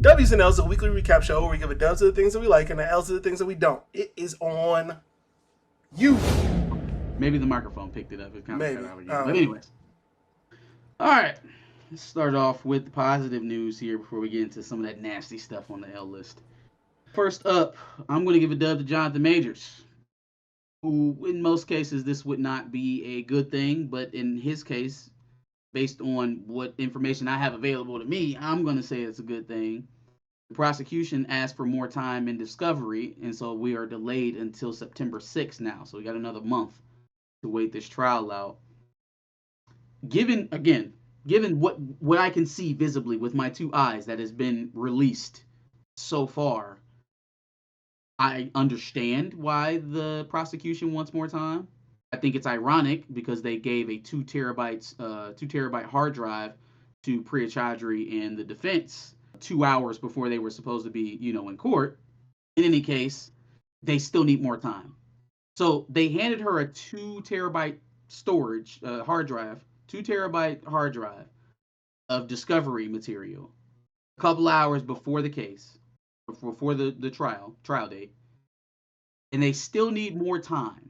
W's and L's, a weekly recap show where we give a W's to the things that we like and the L's to the things that we don't. It is on you. Maybe the microphone picked it up. It kind of Maybe. cut out again. But anyways. All right. Let's start off with the positive news here before we get into some of that nasty stuff on the L list. First up, I'm going to give a dub to Jonathan Majors, who in most cases this would not be a good thing, but in his case, based on what information I have available to me, I'm going to say it's a good thing. The prosecution asked for more time in discovery, and so we are delayed until September 6th now. So we got another month to wait this trial out. Given what I can see visibly with my two eyes that has been released so far, I understand why the prosecution wants more time. I think it's ironic because they gave a 2 terabyte hard drive to Priya Chaudhry and the defense 2 hours before they were supposed to be, in court. In any case, they still need more time. So they handed her a 2 terabyte storage hard drive, 2 terabyte hard drive of discovery material a couple hours before the case, before the trial date, and they still need more time.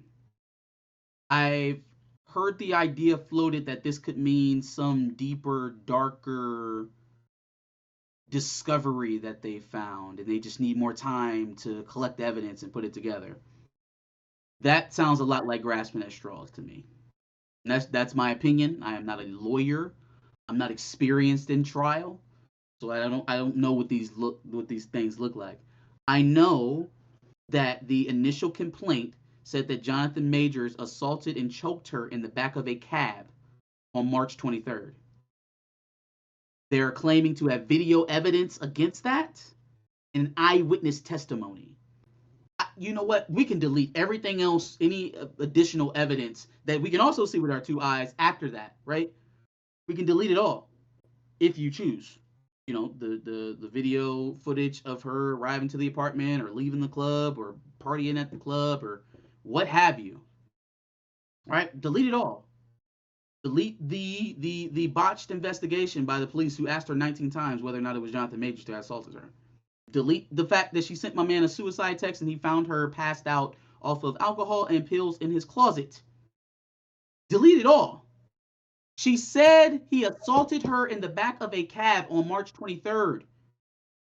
I've heard the idea floated that this could mean some deeper, darker discovery that they found, and they just need more time to collect evidence and put it together. That sounds a lot like grasping at straws to me. And that's my opinion. I am not a lawyer. I'm not experienced in trial, so I don't know what these things look like. I know that the initial complaint said that Jonathan Majors assaulted and choked her in the back of a cab on March 23rd. They're claiming to have video evidence against that and eyewitness testimony. You know what? We can delete everything else, any additional evidence that we can also see with our two eyes after that, right? We can delete it all if you choose. The video footage of her arriving to the apartment or leaving the club or partying at the club or what have you. Right? Delete it all. Delete the botched investigation by the police who asked her 19 times whether or not it was Jonathan Majors that assaulted her. Delete the fact that she sent my man a suicide text and he found her passed out off of alcohol and pills in his closet. Delete it all. She said he assaulted her in the back of a cab on March 23rd.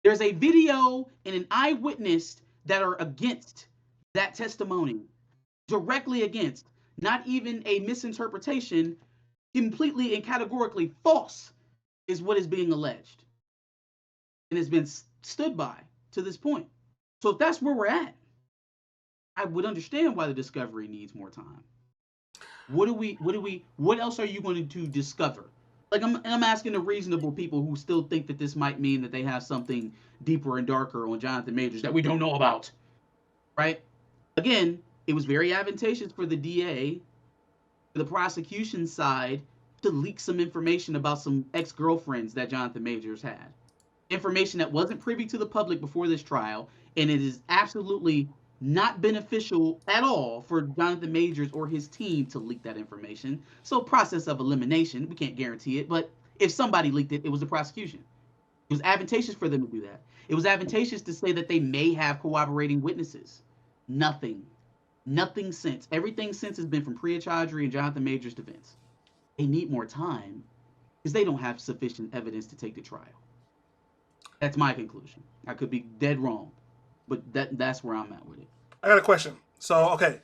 There's a video and an eyewitness that are against that testimony. Directly against. Not even a misinterpretation. Completely and categorically false is what is being alleged. And has been stood by to this point. So if that's where we're at, I would understand why the discovery needs more time. What else are you going to discover? Like I'm asking the reasonable people who still think that this might mean that they have something deeper and darker on Jonathan Majors that we don't know about. Right? Again, it was very advantageous for the DA, for the prosecution side, to leak some information about some ex-girlfriends that Jonathan Majors had. Information that wasn't privy to the public before this trial, and it is absolutely not beneficial at all for Jonathan Majors or his team to leak that information. So process of elimination, we can't guarantee it, but if somebody leaked it, it was the prosecution. It was advantageous for them to do that. It was advantageous to say that they may have corroborating witnesses. Nothing since. Everything since has been from Priya Chaudhry and Jonathan Majors' defense. They need more time because they don't have sufficient evidence to take the trial. That's my conclusion. I could be dead wrong, but that's where I'm at with it. I got a question. So, okay,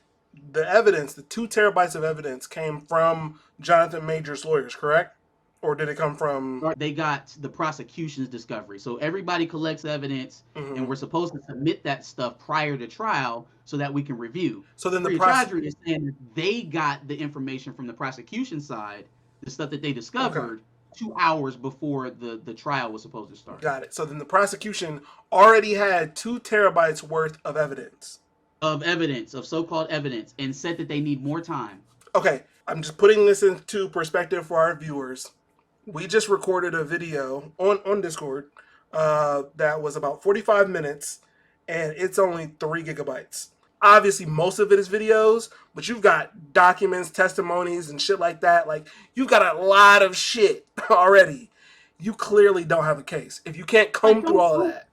the evidence, the 2 terabytes of evidence came from Jonathan Majors' lawyers, correct? Or did it come from... They got the prosecution's discovery. So everybody collects evidence, and we're supposed to submit that stuff prior to trial so that we can review. So then the Chaudhry is saying that they got the information from the prosecution side, the stuff that they discovered, 2 hours before the trial was supposed to start. Got it. So then the prosecution already had 2 terabytes worth of evidence. Of so-called evidence, and said that they need more time. Okay, I'm just putting this into perspective for our viewers. We just recorded a video on Discord that was about 45 minutes, and it's only 3 gigabytes. Obviously, most of it is videos, but you've got documents, testimonies, and shit like that. Like, you've got a lot of shit already. you clearly don't have a case. If you can't Like, comb through all of that.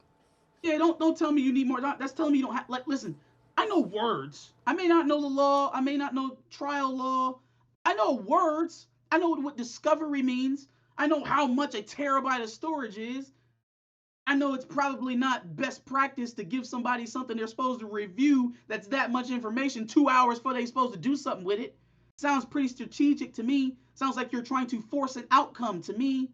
yeah, don't tell me you need more. That's telling me you don't have. Like, listen, I know words. I may not know the law. I may not know trial law. I know words. I know what discovery means. I know how much a terabyte of storage is. I know it's probably not best practice to give somebody something they're supposed to review that's that much information 2 hours before they're supposed to do something with it. Sounds pretty strategic to me. Sounds like you're trying to force an outcome to me.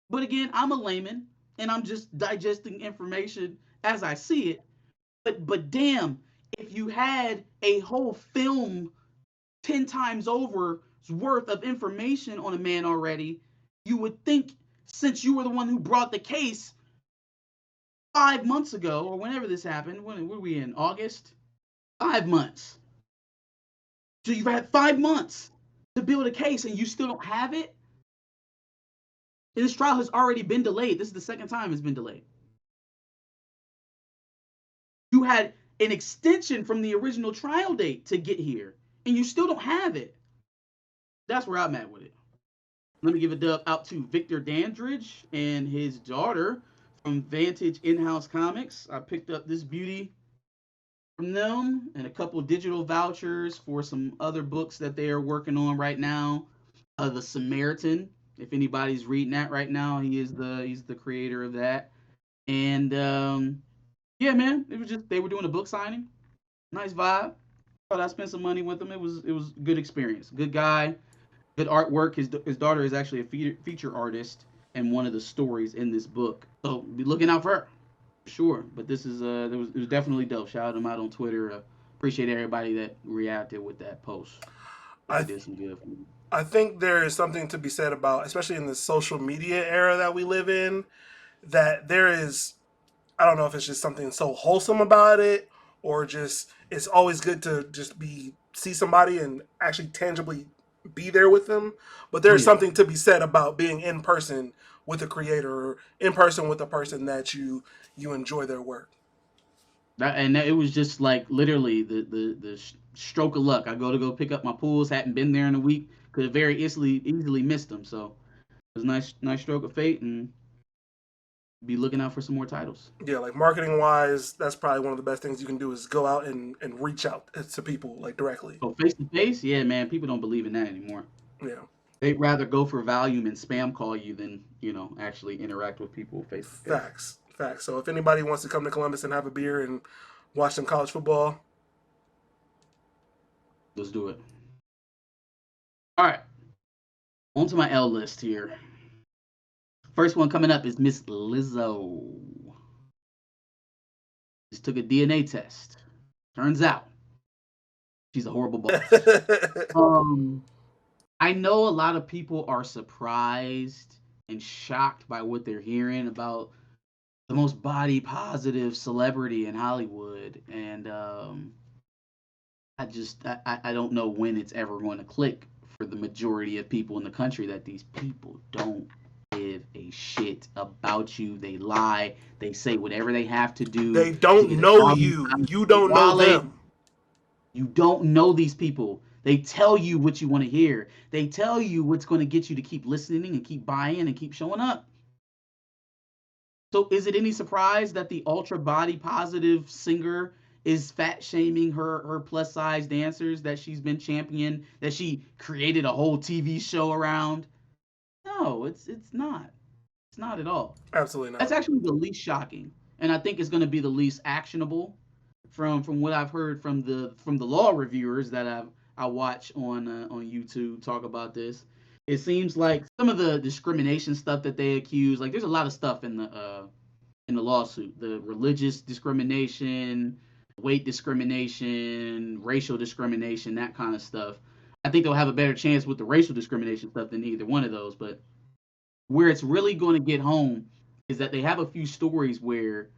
But again, I'm a layman and I'm just digesting information as I see it. But damn, if you had a whole film 10 times over worth of information on a man already, you would think, since you were the one who brought the case 5 months ago or whenever this happened, when were we in August? 5 months. So you've had 5 months to build a case and you still don't have it? And this trial has already been delayed. This is the second time it's been delayed. You had an extension from the original trial date to get here, and you still don't have it. That's where I'm at with it. Let me give a dub out to Victor Dandridge and his daughter from Vantage In-House Comics. I picked up this beauty from them and a couple digital vouchers for some other books that they are working on right now. The Samaritan, if anybody's reading that right now, he's the creator of that. And yeah, man, it was just they were doing a book signing. Nice vibe. Thought I spent some money with him. It was a good experience. Good guy, good artwork. His daughter is actually a feature artist and one of the stories in this book. So be looking out for her, for sure. But this is it was definitely dope. Shout him out on Twitter. Appreciate everybody that reacted with that post. I It did some good for me. I think there is something to be said about, especially in the social media era that we live in, that there is, I don't know if it's just something so wholesome about it, or just it's always good to just be see somebody and actually tangibly be there with them. But Oh there's yeah. something to be said about being in person with a creator, or in person with a person that you enjoy their work. It was just like literally the stroke of luck. I go pick up my pools. Hadn't been there in a week. Could have very easily missed them. So it was a nice stroke of fate, and be looking out for some more titles. Yeah, like marketing wise, that's probably one of the best things you can do is go out and reach out to people like directly. Oh, face to face, yeah, man. People don't believe in that anymore. Yeah. They'd rather go for volume and spam call you than actually interact with people face to face. Facts. Facts. So if anybody wants to come to Columbus and have a beer and watch some college football, Let's do it. All right, on to my L list here. First one coming up is Miss Lizzo. Just took a DNA test. Turns out she's a horrible boss. Um, I know a lot of people are surprised and shocked by what they're hearing about the most body positive celebrity in Hollywood, and I don't know when it's ever going to click for the majority of people in the country that these people don't give a shit about you. They lie. They say whatever they have to do they to don't get a know thousand you. times You your don't know wallet. them. You don't know these people. They tell you what you want to hear. They tell you what's going to get you to keep listening and keep buying and keep showing up. So is it any surprise that the ultra body positive singer is fat shaming her plus size dancers that she's been championing, that she created a whole TV show around? No, it's not. It's not at all. Absolutely That's not. actually the least shocking, and I think it's going to be the least actionable from what I've heard from the law reviewers that I watch on YouTube talk about this. It seems like some of the discrimination stuff that they accuse, like there's a lot of stuff in the lawsuit, the religious discrimination, weight discrimination, racial discrimination, that kind of stuff. I think they'll have a better chance with the racial discrimination stuff than either one of those. But where it's really going to get home is that they have a few stories where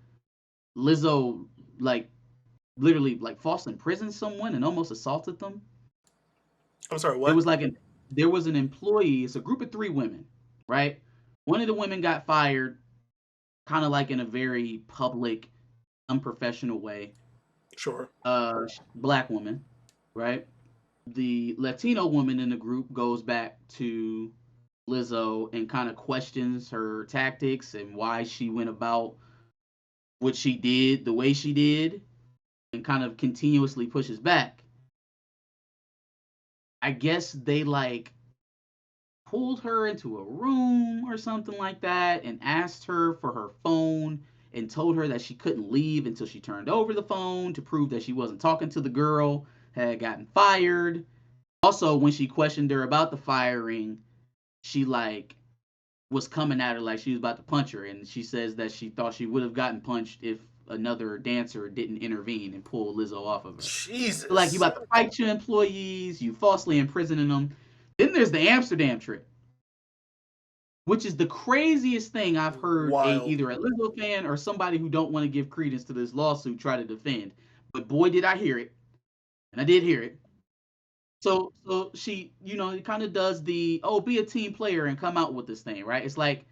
Lizzo like literally like false imprisoned someone and almost assaulted them. I'm sorry, There what? was like an there was an employee. It's a group of three women, right? One of the women got fired, kind of like in a very public, unprofessional way. Sure. Black woman, right? The Latino woman in the group goes back to Lizzo and kind of questions her tactics and why she went about what she did the way she did and kind of continuously pushes back. I guess they like pulled her into a room or something like that and asked her for her phone and told her that she couldn't leave until she turned over the phone to prove that she wasn't talking to the girl, had gotten fired. Also, when she questioned her about the firing, she like was coming at her like she was about to punch her, and she says that she thought she would have gotten punched if another dancer didn't intervene and pull Lizzo off of her. Like, you Jesus. about to fight your employees, you falsely imprisoning them. Then there's the Amsterdam trip, which is the craziest thing I've heard Wild. either a Lizzo fan or somebody who don't want to give credence to this lawsuit try to defend. But boy, did I hear it, and I did hear it. So she, it kind of does the, oh, be a team player and come out with this thing, right? It's like,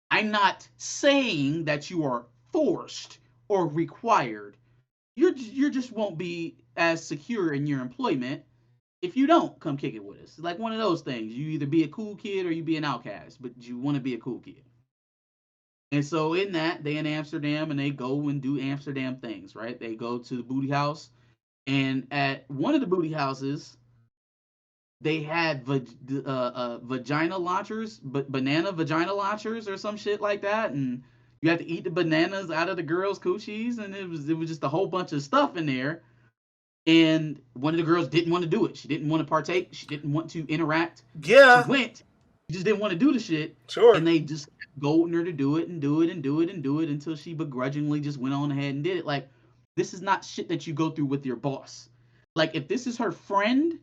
I'm not saying that you are forced or required. You just won't be as secure in your employment if you don't come kick it with us. It's like one of those things. You either be a cool kid or you be an outcast, but you want to be a cool kid. And so in that, they in Amsterdam and they go and do Amsterdam things, right? They go to the booty house, and at one of the booty houses, they had vagina launchers, but banana vagina launchers or some shit like that, and you had to eat the bananas out of the girls' coochies, and it was just a whole bunch of stuff in there. And one of the girls didn't want to do it. She didn't want to partake. She didn't want to interact. She Yeah, went. She just didn't want to do the shit. sure. And they just goading her to do it and do it and do it and do it until she begrudgingly just went on ahead and did it. Like, this is not shit that you go through with your boss. Like, if this is her friend,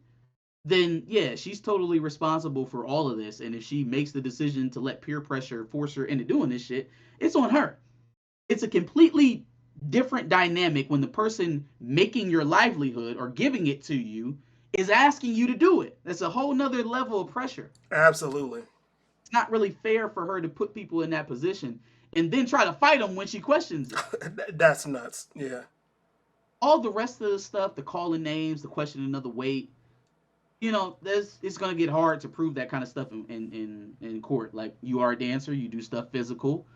then yeah, she's totally responsible for all of this. And if she makes the decision to let peer pressure force her into doing this shit, it's on her. It's a completely different dynamic when the person making your livelihood or giving it to you is asking you to do it. That's a whole nother level of pressure. Absolutely. It's not really fair for her to put people in that position and then try to fight them when she questions it. That's nuts. Yeah. All the rest of the stuff, the calling names, the questioning of the weight, it's gonna get hard to prove that kind of stuff in court. Like, you are a dancer, you do stuff physical.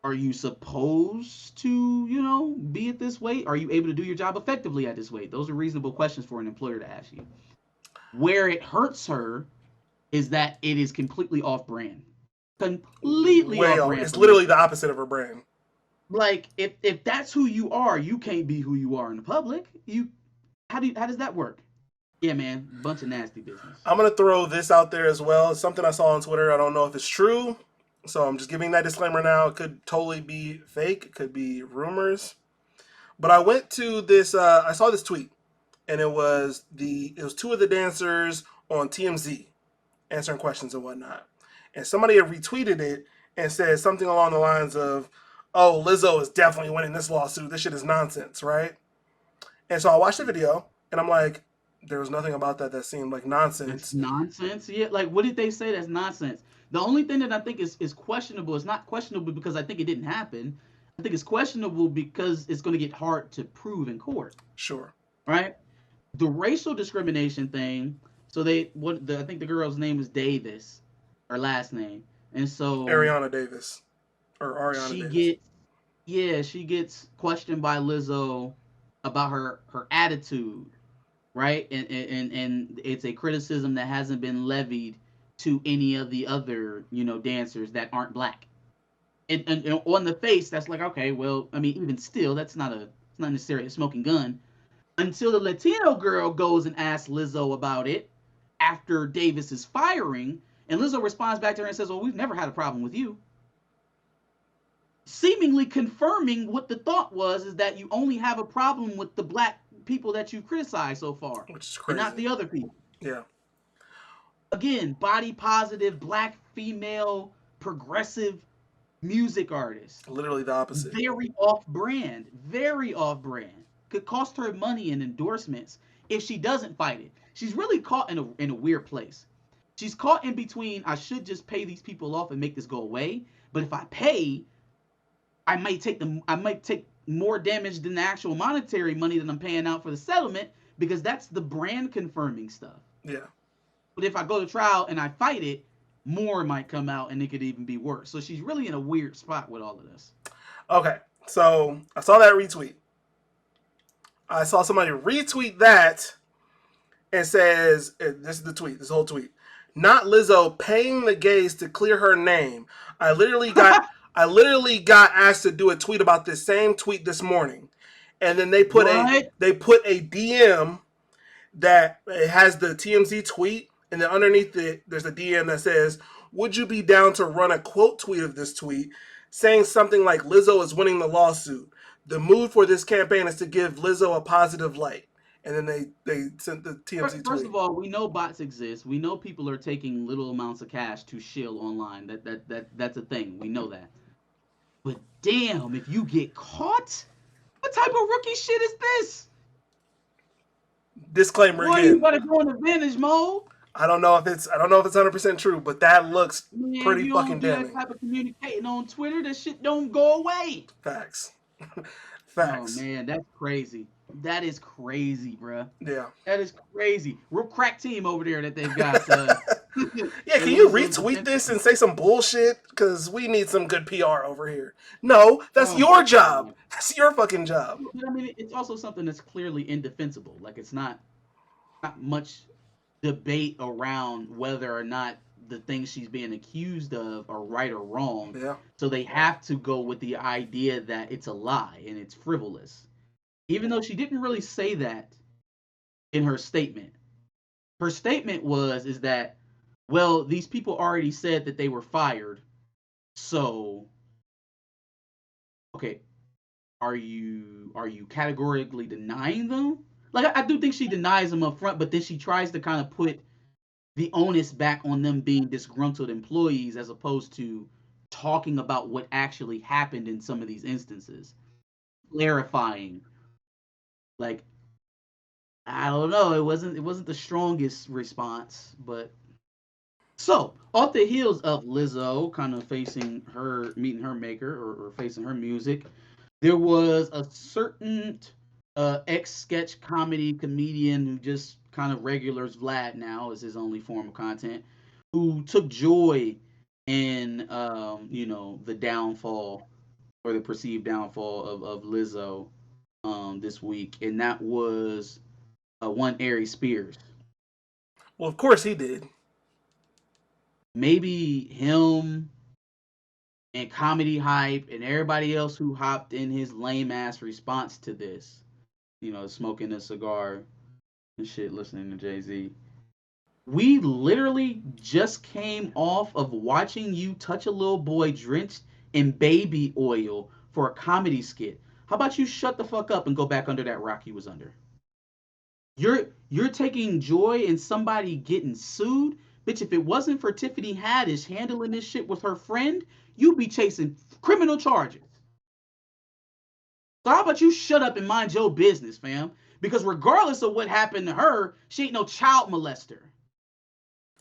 Are you supposed to, be at this weight? Are you able to do your job effectively at this weight? Those are reasonable questions for an employer to ask you. Where it hurts her is that it is completely off brand. Completely Way off off. brand It's for me. literally the opposite of her brand. Like, if that's who you are, you can't be who you are in the public. How does that work? Yeah, man, bunch of nasty business. I'm gonna throw this out there as well. It's something I saw on Twitter. I don't know if it's true, so I'm just giving that disclaimer now. It could totally be fake. It could be rumors. But I went to this. I saw this tweet, and it was two of the dancers on TMZ answering questions and whatnot, and somebody had retweeted it and said something along the lines of, "Oh, Lizzo is definitely winning this lawsuit. This shit is nonsense, right?" And so I watched the video, and I'm like, there was nothing about that seemed like That's nonsense. nonsense. Yeah, like, what did they say that's nonsense? The only thing that I think is questionable is not questionable because I think it didn't happen. I think it's questionable because it's going to get hard to prove in court, Sure. right? The racial discrimination thing. So I think the girl's name was Davis, her last name, and so Ariana Davis. Or Ariana she Davis. gets she gets questioned by Lizzo about her attitude, right? And it's a criticism that hasn't been levied to any of the other dancers that aren't black. And on the face, that's like, okay, well, I mean, even still, it's not necessarily a smoking gun until the Latino girl goes and asks Lizzo about it after Davis's firing, and Lizzo responds back to her and says, "Well, we've never had a problem with you." Seemingly confirming what the thought was, is that you only have a problem with the black people that you've criticized so far, Which is and not crazy. the other people. Yeah. Again, body positive, black, female, progressive music artist. Literally the opposite. Very off brand. Very off brand. Could cost her money in endorsements if she doesn't fight it. She's really caught in a weird place. She's caught in between, I should just pay these people off and make this go away, but if I pay, I might take more damage than the actual monetary money that I'm paying out for the settlement, because that's the brand confirming stuff. Yeah. But if I go to trial and I fight it, more might come out and it could even be worse. So she's really in a weird spot with all of this. Okay, so I saw that retweet. I saw somebody retweet that and says, this is the tweet, this whole tweet. Not Lizzo paying the gays to clear her name. I literally got I literally got asked to do a tweet about this same tweet this morning. And then What? they put a DM that it has the TMZ tweet, and then underneath it there's a DM that says, "Would you be down to run a quote tweet of this tweet saying something like Lizzo is winning the lawsuit. The mood for this campaign is to give Lizzo a positive light." And then they sent the TMZ First tweet. of all, we know bots exist. We know people are taking little amounts of cash to shill online. That's a thing. We know that. But damn, if you get caught, what type of rookie shit is this? Disclaimer Boy, you again. gotta go in advantage mode. I don't know if it's 100% true, but that looks Man, if pretty you fucking don't do that damning. type of communicating on Twitter, that shit don't go away. Facts. Oh Facts. man, that's crazy. That is crazy, bruh. Yeah. That is crazy. Real crack team over there that they've got. Yeah, can you retweet this and say some bullshit? Because we need some good PR over here. No, that's Oh your my job. God. That's your fucking job. But I mean, it's also something that's clearly indefensible. Like it's not much debate around whether or not the things she's being accused of are right or wrong. Yeah. So they have to go with the idea that it's a lie and it's frivolous. Even though she didn't really say that in her statement. Her statement was is that, well, these people already said that they were fired. So okay, are you categorically denying them? Like I do think she denies them up front, but then she tries to kind of put the onus back on them being disgruntled employees as opposed to talking about what actually happened in some of these instances, clarifying. Like I don't know, it wasn't the strongest response, but so off the heels of Lizzo kind of facing her meeting her maker or facing her music, there was a certain ex sketch comedy comedian who just kind of regulars Vlad now is his only form of content, who took joy in the downfall or the perceived downfall of Lizzo this week, and that was one Aries Spears. Well, of course he did. Maybe him and comedy hype and everybody else who hopped in his lame ass response to this, smoking a cigar and shit, listening to Jay-Z. We literally just came off of watching you touch a little boy drenched in baby oil for a comedy skit. How about you shut the fuck up and go back under that rock you was under? You're taking joy in somebody getting sued? Bitch, if it wasn't for Tiffany Haddish handling this shit with her friend, you'd be chasing criminal charges. So how about you shut up and mind your business, fam? Because regardless of what happened to her, she ain't no child molester.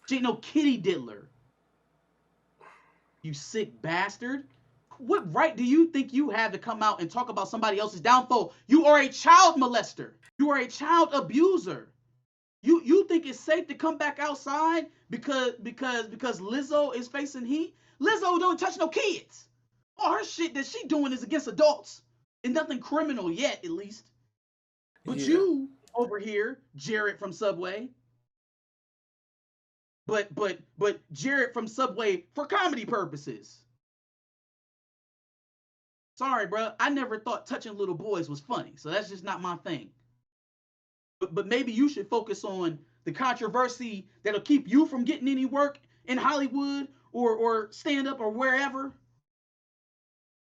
She ain't no kitty diddler. You sick bastard. What right do you think you have to come out and talk about somebody else's downfall? You are a child molester. You are a child abuser. You think it's safe to come back outside because Lizzo is facing heat? Lizzo don't touch no kids. All her shit that she doing is against adults. And nothing criminal yet, at least. But Yeah. you over here, Jared from Subway. But Jared from Subway for comedy purposes. Sorry, bro. I never thought touching little boys was funny, so that's just not my thing. But maybe you should focus on the controversy that'll keep you from getting any work in Hollywood or stand up or wherever.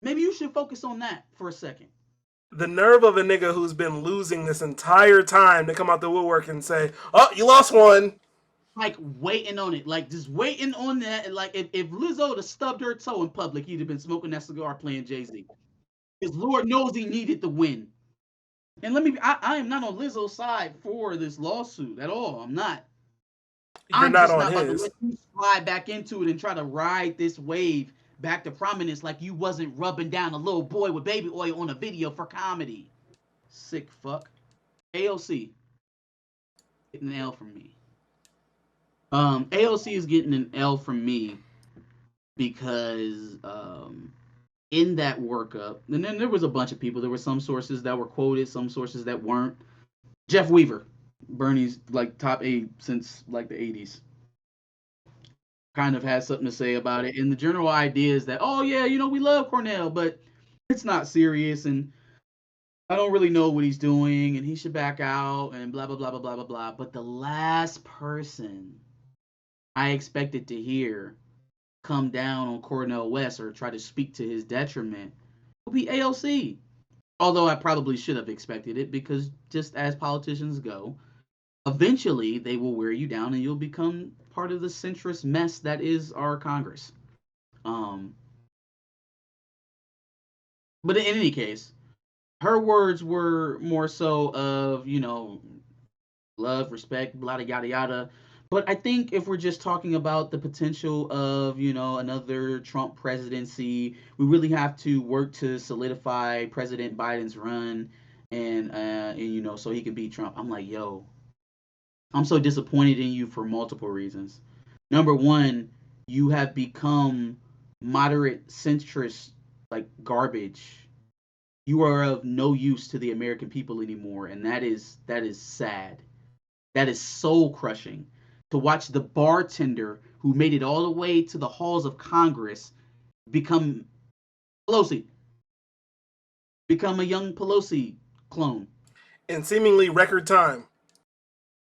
Maybe you should focus on that for a second. The nerve of a nigga who's been losing this entire time to come out the woodwork and say, "Oh, you lost one." Like waiting on it, like just waiting on that. Like if Lizzo would have stubbed her toe in public, he'd have been smoking that cigar playing Jay-Z. Because Lord knows he needed the win. And I am not on Lizzo's side for this lawsuit at all. I'm not. You're I'm not just on not about to his. let you slide back into it and try to ride this wave back to prominence like you wasn't rubbing down a little boy with baby oil on a video for comedy. Sick fuck. AOC, getting an L from me. AOC is getting an L from me because in that workup, and then there was a bunch of people. There were some sources that were quoted, some sources that weren't. Jeff Weaver, Bernie's like top 8 since like the 80s, kind of has something to say about it. And the general idea is that, oh yeah, we love Cornell, but it's not serious, and I don't really know what he's doing, and he should back out, and blah blah blah blah blah blah blah. But the last person I expected to hear come down on Cornell West or try to speak to his detriment would be AOC. Although I probably should have expected it, because just as politicians go, eventually they will wear you down and you'll become part of the centrist mess that is our Congress. Um, but in any case, her words were more so of, love, respect, blah, yada, yada. But I think if we're just talking about the potential of, another Trump presidency, we really have to work to solidify President Biden's run and so he can beat Trump. I'm like, yo, I'm so disappointed in you for multiple reasons. Number one, you have become moderate centrist like garbage. You are of no use to the American people anymore, and that is sad. That is soul crushing to watch the bartender who made it all the way to the halls of Congress become Pelosi, become a young Pelosi clone, In seemingly record time.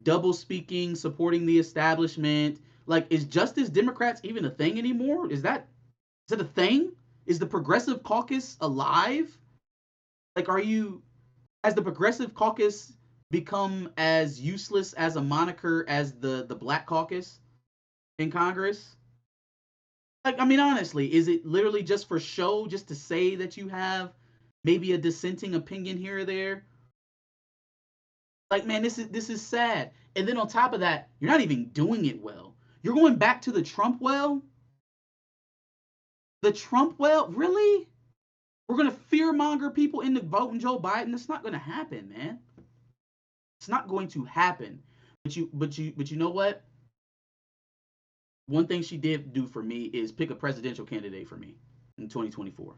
double speaking, supporting the establishment. Like, is Justice Democrats even a thing anymore? Is it a thing? Is the Progressive Caucus alive? Like, has the Progressive Caucus become as useless as a moniker as the Black Caucus in Congress? Like, I mean, honestly, is it literally just for show, just to say that you have maybe a dissenting opinion here or there? Like, man, this is sad. And then on top of that, you're not even doing it well. You're going back to the Trump well. The Trump well, really? We're gonna fearmonger people into voting Joe Biden. That's not gonna happen, man. It's not going to happen. But you know what? One thing she did do for me is pick a presidential candidate for me in 2024.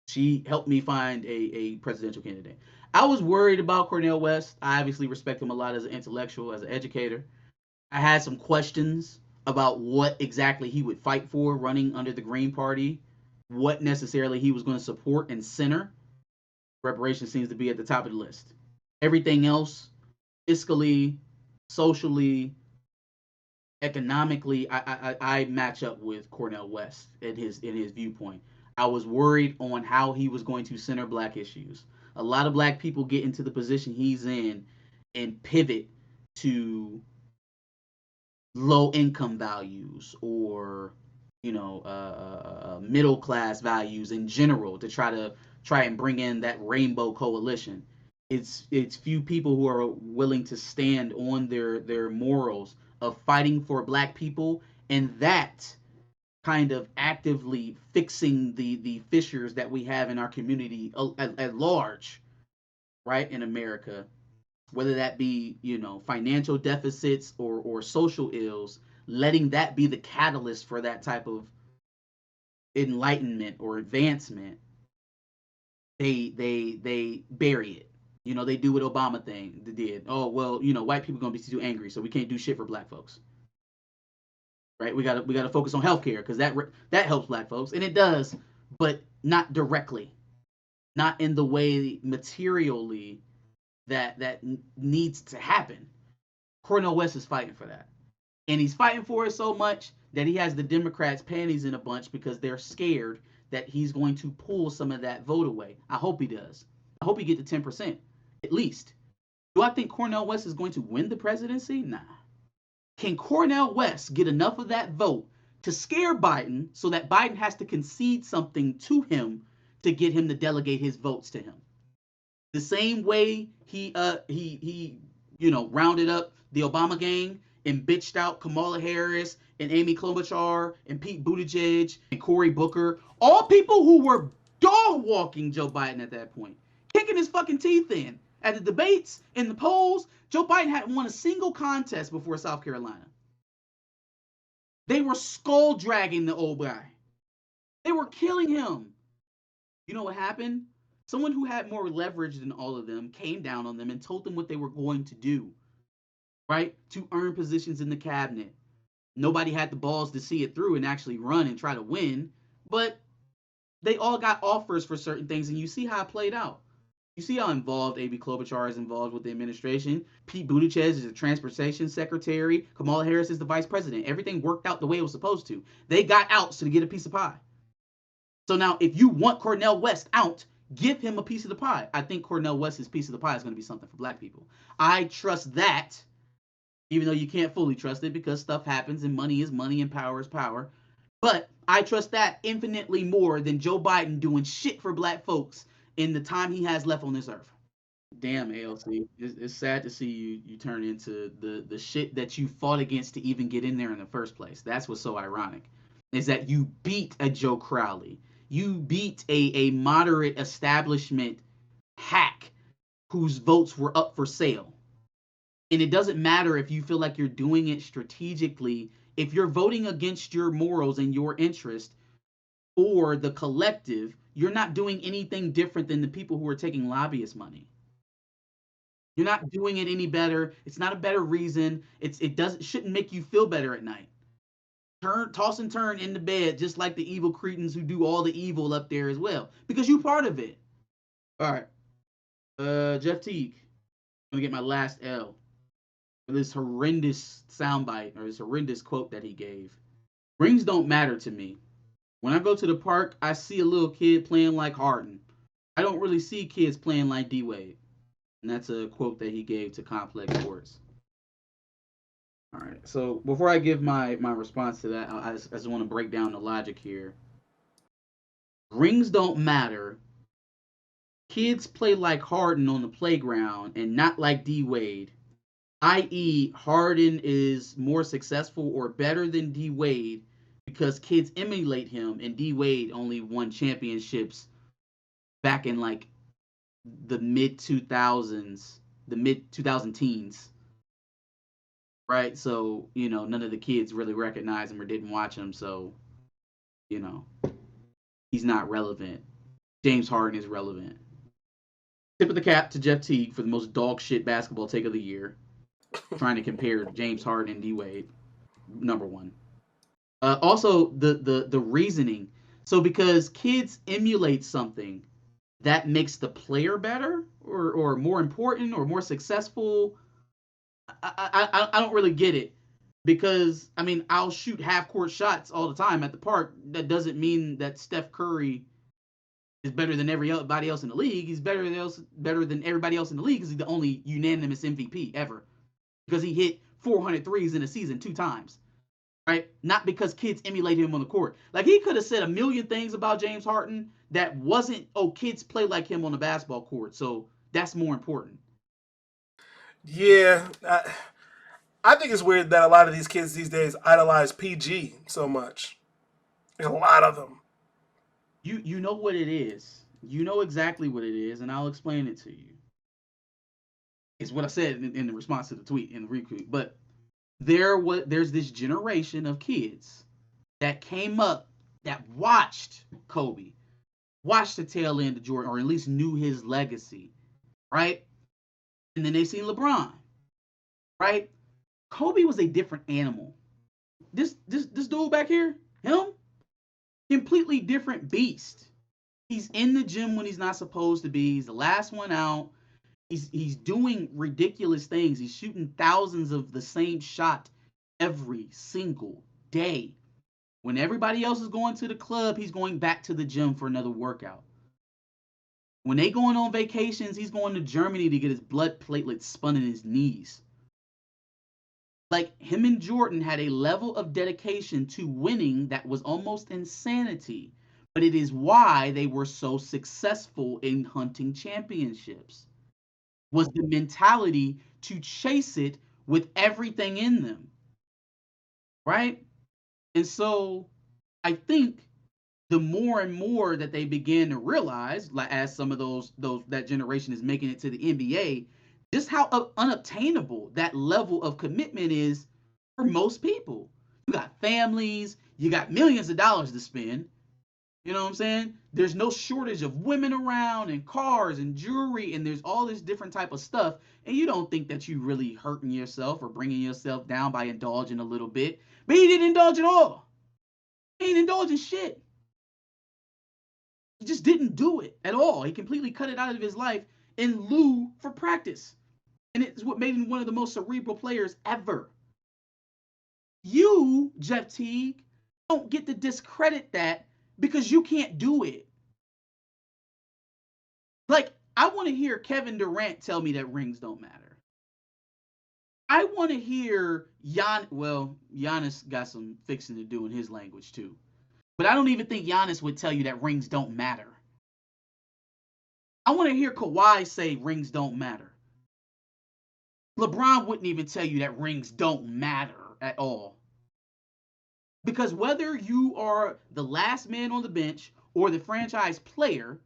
She helped me find a presidential candidate. I was worried about Cornel West. I obviously respect him a lot as an intellectual, as an educator. I had some questions about what exactly he would fight for running under the Green Party, what necessarily he was going to support and center. Reparations seems to be at the top of the list. Everything else, fiscally, socially, economically, I match up with Cornel West in his viewpoint. I was worried on how he was going to center black issues. A lot of black people get into the position he's in and pivot to low income values or middle class values in general to try and bring in that rainbow coalition. It's few people who are willing to stand on their morals of fighting for black people, and that kind of actively fixing the fissures that we have in our community at large, right, in America, whether that be financial deficits or social ills, letting that be the catalyst for that type of enlightenment or advancement. They bury it. They do what Obama thing they did. Oh well, white people gonna be too angry, so we can't do shit for black folks, right? We gotta focus on healthcare because that helps black folks, and it does, but not directly, not in the way materially that needs to happen. Cornel West is fighting for that. And he's fighting for it so much that he has the Democrats' panties in a bunch because they're scared that he's going to pull some of that vote away. I hope he does. I hope he get to 10%, at least. Do I think Cornel West is going to win the presidency? Nah. Can Cornel West get enough of that vote to scare Biden so that Biden has to concede something to him to get him to delegate his votes to him? The same way he rounded up the Obama gang and bitched out Kamala Harris and Amy Klobuchar and Pete Buttigieg and Cory Booker, all people who were dog walking Joe Biden at that point, kicking his fucking teeth in. At the debates, in the polls, Joe Biden hadn't won a single contest before South Carolina. They were skull dragging the old guy. They were killing him. You know what happened? Someone who had more leverage than all of them came down on them and told them what they were going to do, right? To earn positions in the cabinet. Nobody had the balls to see it through and actually run and try to win, but they all got offers for certain things, and you see how it played out. You see how involved A.B. Klobuchar is involved with the administration. Pete Buttigieg is the transportation secretary. Kamala Harris is the vice president. Everything worked out the way it was supposed to. They got out so to get a piece of pie. So now, if you want Cornel West out, give him a piece of the pie. I think Cornel West's piece of the pie is going to be something for black people. I trust that, even though you can't fully trust it because stuff happens and money is money and power is power. But I trust that infinitely more than Joe Biden doing shit for black folks in the time he has left on this earth. Damn, AOC, it's sad to see you turn into the shit that you fought against to even get in there in the first place. That's what's so ironic, is that you beat a Joe Crowley, you beat a moderate establishment hack whose votes were up for sale. And it doesn't matter if you feel like you're doing it strategically. If you're voting against your morals and your interest or the collective, you're not doing anything different than the people who are taking lobbyist money. You're not doing it any better. It's not a better reason. It shouldn't make you feel better at night. Toss and turn in the bed just like the evil cretins who do all the evil up there as well, because you're part of it. All right, Jeff Teague, I'm gonna get my last L for this horrendous soundbite or this horrendous quote that he gave. Rings don't matter to me. When I go to the park, I see a little kid playing like Harden. I don't really see kids playing like D Wade. And that's a quote that he gave to Complex Sports. All right. So before I give my response to that, I just want to break down the logic here. Rings don't matter. Kids play like Harden on the playground and not like D Wade, i.e., Harden is more successful or better than D Wade because kids emulate him, and D Wade only won championships back in like the mid 2000s, the mid 2000 teens, right? So, none of the kids really recognized him or didn't watch him, so, you know, he's not relevant. James Harden is relevant. Tip of the cap to Jeff Teague for the most dog shit basketball take of the year, trying to compare James Harden and D Wade. Number one. Also, the reasoning. So because kids emulate something that makes the player better or more important or more successful, I don't really get it. Because I mean, I'll shoot half court shots all the time at the park. That doesn't mean that Steph Curry is better than everybody else in the league. He's better than everybody else in the league because he's the only unanimous MVP ever. Because he hit 400 threes in a season 2 times. Right? Not because kids emulate him on the court. Like, he could have said a million things about James Harden that wasn't, kids play like him on the basketball court. So that's more important. Yeah, I think it's weird that a lot of these kids these days idolize PG so much. There's a lot of them. You know what it is. You know exactly what it is, and I'll explain it to you. It's what I said in the response to the tweet in the retweet. But there's this generation of kids that came up that watched Kobe, watched the tail end of Jordan, or at least knew his legacy, right? And then they seen LeBron, right? Kobe was a different animal. This dude back here, him, completely different beast. He's in the gym when he's not supposed to be. He's the last one out. He's doing ridiculous things. He's shooting thousands of the same shot every single day. When everybody else is going to the club, he's going back to the gym for another workout. When they going on vacations, he's going to Germany to get his blood platelets spun in his knees. Like, him and Jordan had a level of dedication to winning that was almost insanity. But it is why they were so successful in hunting championships. Was the mentality to chase it with everything in them. Right? And so I think the more and more that they begin to realize, like as some of those that generation is making it to the NBA, just how unobtainable that level of commitment is for most people. You got families, you got millions of dollars to spend. You know what I'm saying? There's no shortage of women around and cars and jewelry, and there's all this different type of stuff. And you don't think that you really hurting yourself or bringing yourself down by indulging a little bit. But he didn't indulge at all. He ain't indulging shit. He just didn't do it at all. He completely cut it out of his life in lieu for practice. And it's what made him one of the most cerebral players ever. You, Jeff Teague, don't get to discredit that because you can't do it. Like, I want to hear Kevin Durant tell me that rings don't matter. I want to hear Giannis got some fixing to do in his language too. But I don't even think Giannis would tell you that rings don't matter. I want to hear Kawhi say rings don't matter. LeBron wouldn't even tell you that rings don't matter at all. Because whether you are the last man on the bench or the franchise player,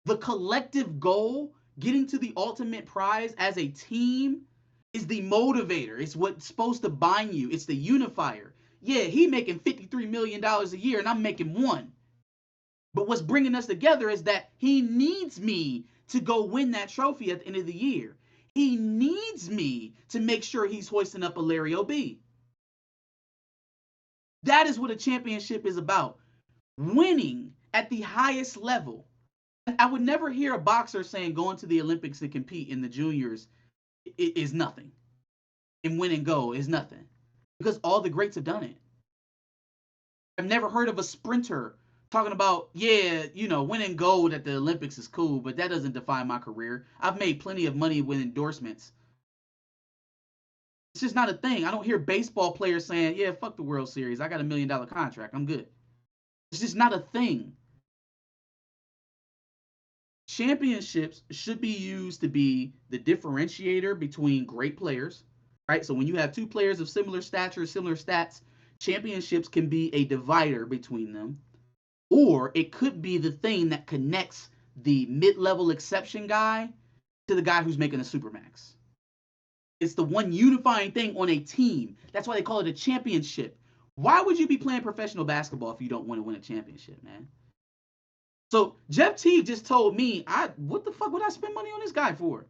the collective goal, getting to the ultimate prize as a team, is the motivator. It's what's supposed to bind you. It's the unifier. Yeah, he making $53 million a year and I'm making $1 million. But what's bringing us together is that he needs me to go win that trophy at the end of the year. He needs me to make sure he's hoisting up a Larry O.B. That is what a championship is about. Winning at the highest level. I would never hear a boxer saying going to the Olympics to compete in the juniors is nothing. And win and go is nothing. Because all the greats have done it. I've never heard of a sprinter talking about, winning gold at the Olympics is cool, but that doesn't define my career. I've made plenty of money with endorsements. It's just not a thing. I don't hear baseball players saying, yeah, fuck the World Series. I got $1 million contract. I'm good. It's just not a thing. Championships should be used to be the differentiator between great players, right? So when you have two players of similar stature, similar stats, championships can be a divider between them. Or it could be the thing that connects the mid-level exception guy to the guy who's making a supermax. It's the one unifying thing on a team. That's why they call it a championship. Why would you be playing professional basketball if you don't want to win a championship, man? So Jeff Teague just told me, what the fuck would I spend money on this guy for?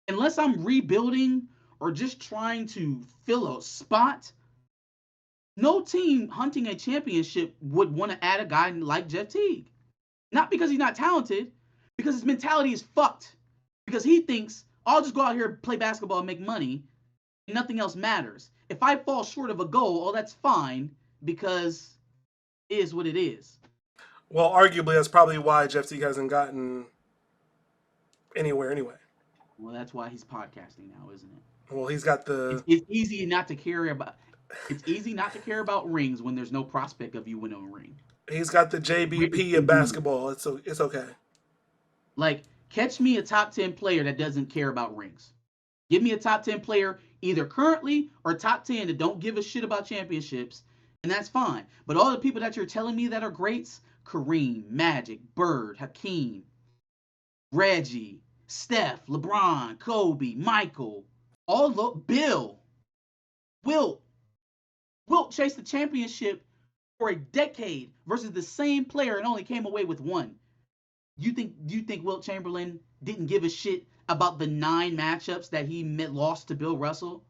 Unless I'm rebuilding or just trying to fill a spot, no team hunting a championship would want to add a guy like Jeff Teague. Not because he's not talented, because his mentality is fucked. Because he thinks, I'll just go out here and play basketball and make money, and nothing else matters. If I fall short of a goal, that's fine, because it is what it is. Well, arguably, that's probably why Jeff Teague hasn't gotten anywhere anyway. Well, that's why he's podcasting now, isn't it? Well, he's got the... It's easy not to care about... It's easy not to care about rings when there's no prospect of you winning a ring. He's got the JBP of basketball. It's okay. Like, catch me a top 10 player that doesn't care about rings. Give me a top 10 player either currently or top 10 that don't give a shit about championships, and that's fine. But all the people that you're telling me that are greats, Kareem, Magic, Bird, Hakeem, Reggie, Steph, LeBron, Kobe, Michael, Bill, Wilt chased the championship for a decade versus the same player and only came away with one. You think Wilt Chamberlain didn't give a shit about the 9 matchups that he lost to Bill Russell?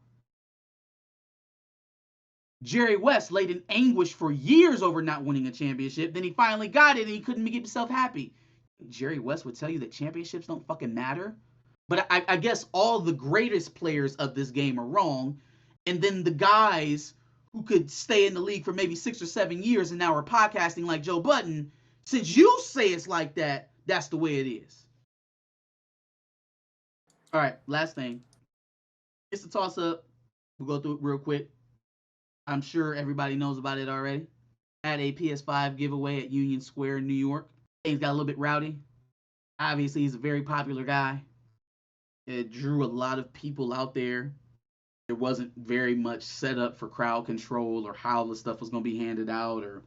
Jerry West laid in anguish for years over not winning a championship. Then he finally got it and he couldn't make himself happy. Jerry West would tell you that championships don't fucking matter. But I guess all the greatest players of this game are wrong. And then the guys who could stay in the league for maybe 6 or 7 years and now are podcasting like Joe Budden, since you say it's like that, that's the way it is. All right, last thing. It's a toss-up. We'll go through it real quick. I'm sure everybody knows about it already. I had a PS5 giveaway at Union Square in New York. Things got a little bit rowdy. Obviously, he's a very popular guy. It drew a lot of people out there. There wasn't very much set up for crowd control or how the stuff was going to be handed out, or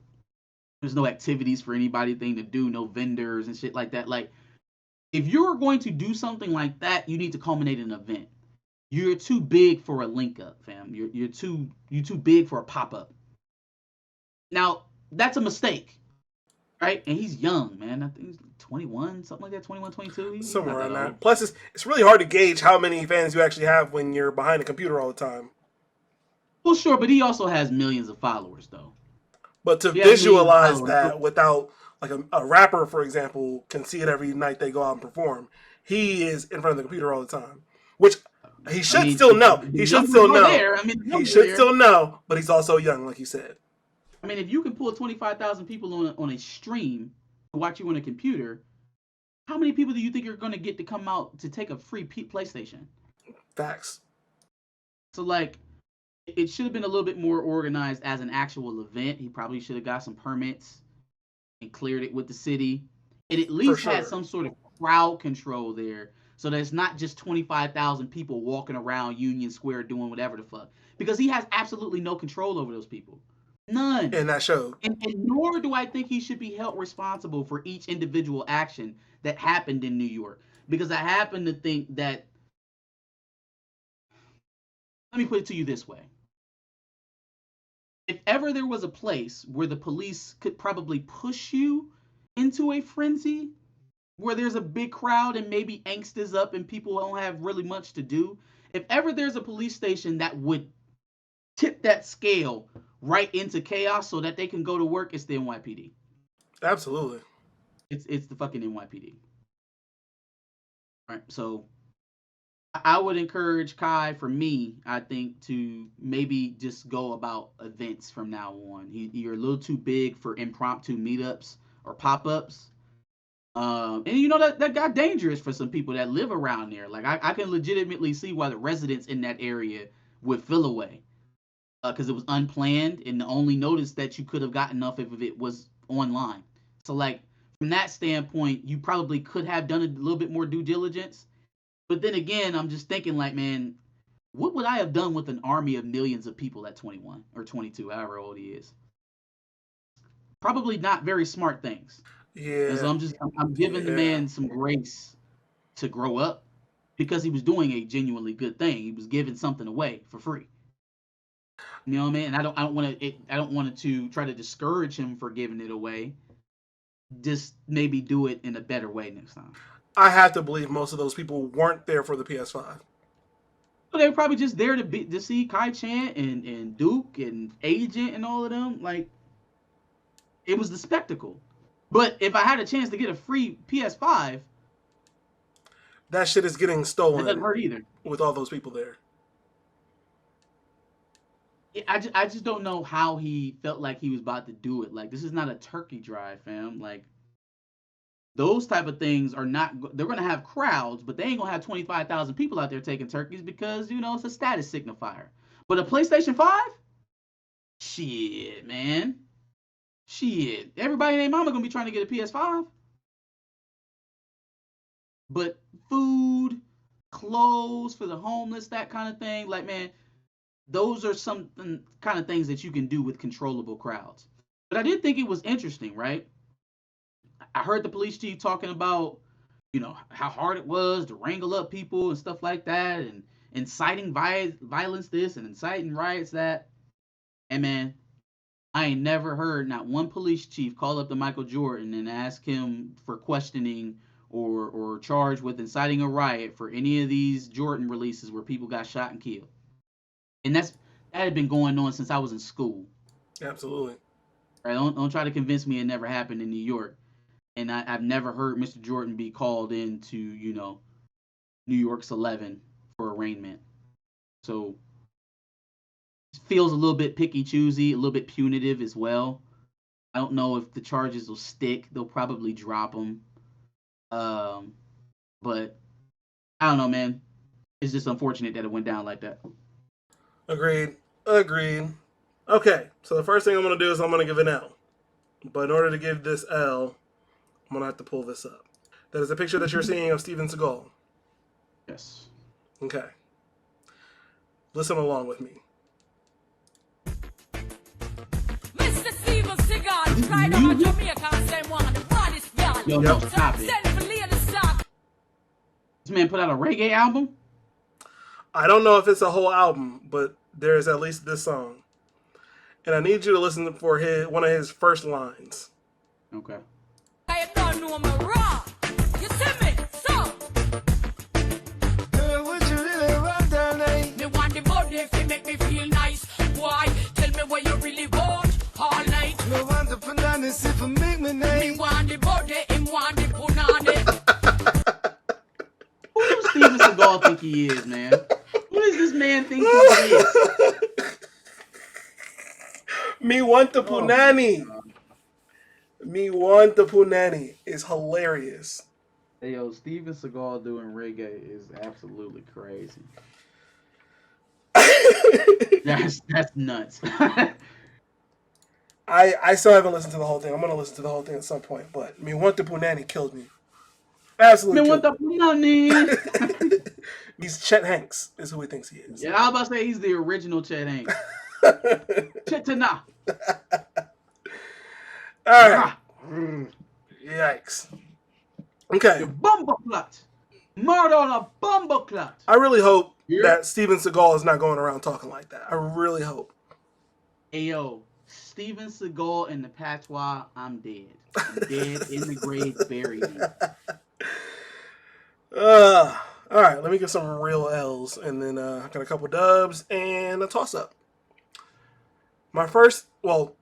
there's no activities for anybody to do, no vendors and shit like that. Like, if you're going to do something like that, you need to culminate an event. You're too big for a link up, fam. You're too big for a pop up. Now that's a mistake, right? And he's young, man. I think he's 21, something like that, 21, 22. He's not Somewhere that on old. that. Plus, it's really hard to gauge how many fans you actually have when you're behind a computer all the time. Well, sure, but he also has millions of followers, though. But to He has millions of visualize followers. that without, like a rapper, for example, can see it every night they go out and perform. He is in front of the computer all the time, which he should still know. He should still know. There. I mean, he should still know, but he's also young, like you said. I mean, if you can pull 25,000 people on a stream to watch you on a computer, how many people do you think you're going to get to come out to take a free PlayStation? Facts. So, like, it should have been a little bit more organized as an actual event. He probably should have got some permits and cleared it with the city. It at least had some sort of crowd control there, so that it's not just 25,000 people walking around Union Square doing whatever the fuck. Because he has absolutely no control over those people. None. And that showed. And nor do I think he should be held responsible for each individual action that happened in New York. Because I happen to think that, let me put it to you this way. If ever there was a place where the police could probably push you into a frenzy, where there's a big crowd and maybe angst is up and people don't have really much to do, if ever there's a police station that would tip that scale right into chaos so that they can go to work, it's the NYPD. Absolutely. It's the fucking NYPD. All right, so I would encourage Kai, for me, I think, to maybe just go about events from now on. You're a little too big for impromptu meetups or pop-ups. And you know that got dangerous for some people that live around there. Like I can legitimately see why the residents in that area would feel away. Because it was unplanned, and the only notice that you could have gotten off of it was online. So, like, from that standpoint, you probably could have done a little bit more due diligence. But then again, I'm just thinking, like, man, what would I have done with an army of millions of people at 21 or 22, however old he is? Probably not very smart things. Yeah. And so I'm giving the man some grace to grow up, because he was doing a genuinely good thing. He was giving something away for free. You know what I mean? And I don't want to try to discourage him for giving it away. Just maybe do it in a better way next time. I have to believe most of those people weren't there for the PS5. Well, they were probably just there to see Kai Chan and Duke and Agent and all of them. Like, it was the spectacle. But if I had a chance to get a free PS5, that shit is getting stolen. That doesn't hurt either. With all those people there. I just don't know how he felt like he was about to do it. Like, this is not a turkey drive, fam. Like, those type of things are not, they're going to have crowds, but they ain't going to have 25,000 people out there taking turkeys because, you know, it's a status signifier. But a PlayStation 5? Shit, man. Shit. Everybody and their mama going to be trying to get a PS5. But food, clothes for the homeless, that kind of thing, like, man, those are some kind of things that you can do with controllable crowds. But I did think it was interesting, right? I heard the police chief talking about, you know, how hard it was to wrangle up people and stuff like that, and inciting violence this and inciting riots that. And man, I ain't never heard not one police chief call up to Michael Jordan and ask him for questioning or charged with inciting a riot for any of these Jordan releases where people got shot and killed. And that had been going on since I was in school. Absolutely. Right? Don't try to convince me it never happened in New York. And I've never heard Mr. Jordan be called into, you know, New York's 11 for arraignment. So it feels a little bit picky choosy, a little bit punitive as well. I don't know if the charges will stick. They'll probably drop them. But I don't know, man. It's just unfortunate that it went down like that. Agreed. Okay, so the first thing I'm going to do is I'm going to give an L. But in order to give this L, I'm going to have to pull this up. That is a picture that you're seeing of Steven Seagal. Yes. Okay. Listen along with me. Mr. Steven Seagal tried on Jamaica and say one of the baddest girl. Yo, no, stop it. This man put out a reggae album? I don't know if it's a whole album, but there's at least this song. And I need you to listen for one of his first lines. Okay. I don't know me raw. You see me? So. Girl, would you really want that night? Me want the body if it make me feel nice. Why? Tell me what you really want all night. Me want the bananas if it make me Me nice. want the body, him want the punani. Who does Steven Seagal think he is, man? Who does this man think he is? Me want the punani. Me want the punani is hilarious. Hey, yo, Steven Seagal doing reggae is absolutely crazy. That's nuts. I still haven't listened to the whole thing. I'm gonna listen to the whole thing at some point. But me want the punani killed me. Absolutely. Man, what killed the money? He's Chet Hanks is who he thinks he is. Yeah, I was about to say he's the original Chet Hanks. Chetana. All right. Yikes. Okay. Bumbleclut. Murder on a bumbleclut. I really hope Yeah. that Steven Seagal is not going around talking like that. I really hope. Hey, yo, Steven Seagal in the patois, I'm dead. I'm dead in the grave, bury me. All right, let me get some real L's, and then I got a couple dubs and a toss-up. My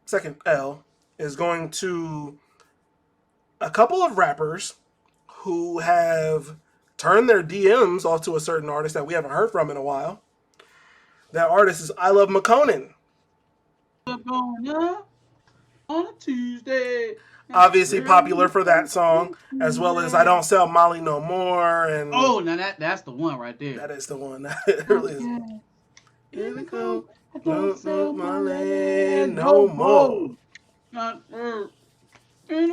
second L is going to a couple of rappers who have turned their DMs off to a certain artist that we haven't heard from in a while. That artist is I Love McConan. On a Tuesday. Obviously popular for that song, as well as I Don't Sell Molly No More. And Oh, now that's the one right there. that is the one. That really is. Here we go. Don't sell my land no more. Looking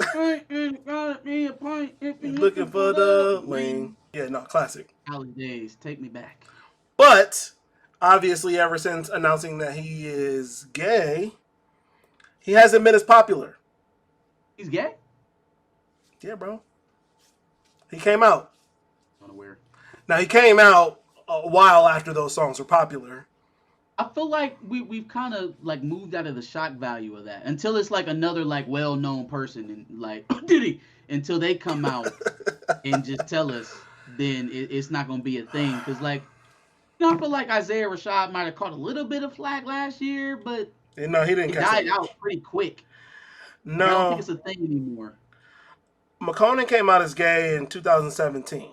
for the lane. Yeah, no, classic. Holidays, take me back. But obviously, ever since announcing that he is gay, he hasn't been as popular. He's gay? Yeah, bro. He came out. Unaware. Now, he came out a while after those songs were popular. I feel like we've kind of like moved out of the shock value of that until it's like another like well-known person and like did he until they come out and just tell us, then it's not gonna be a thing because like I feel like Isaiah Rashad might have caught a little bit of flack last year, but No, he didn't it catch died it. out pretty quick. I don't No, think it's a thing anymore. McConan came out as gay in 2017.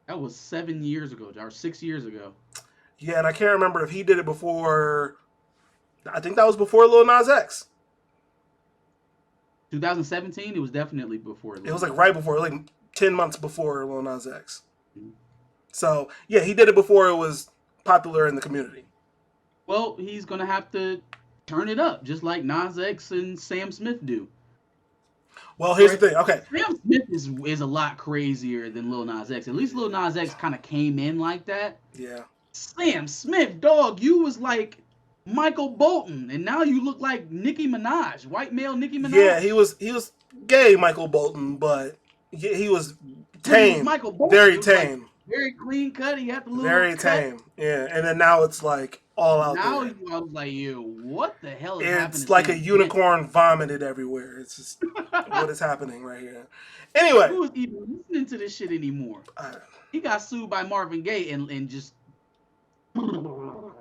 That was 7 years ago, or 6 years ago. Yeah, and I can't remember if he did it before. I think that was before Lil Nas X. 2017, it was definitely before. It was like right before, like 10 months before Lil Nas X. So, yeah, he did it before it was popular in the community. Well, he's going to have to turn it up, just like Nas X and Sam Smith do. Well, here's the thing. Okay. Sam Smith is a lot crazier than Lil Nas X. At least Lil Nas X kind of came in like that. Yeah. Sam Smith, dog, you was like Michael Bolton, and now you look like Nicki Minaj, white male Nicki Minaj. Yeah, he was gay, Michael Bolton, but he was tame. Michael Bolton very was, like, tame. very clean cut. He had the little Very cut. tame. Yeah, and then now it's like all out Now there. I was like, yo, what the hell is happening? It's like to a Sam unicorn vomited everywhere. It's just Smith? what is happening right here. Anyway, Who is even listening to this shit anymore? He got sued by Marvin Gaye and just fell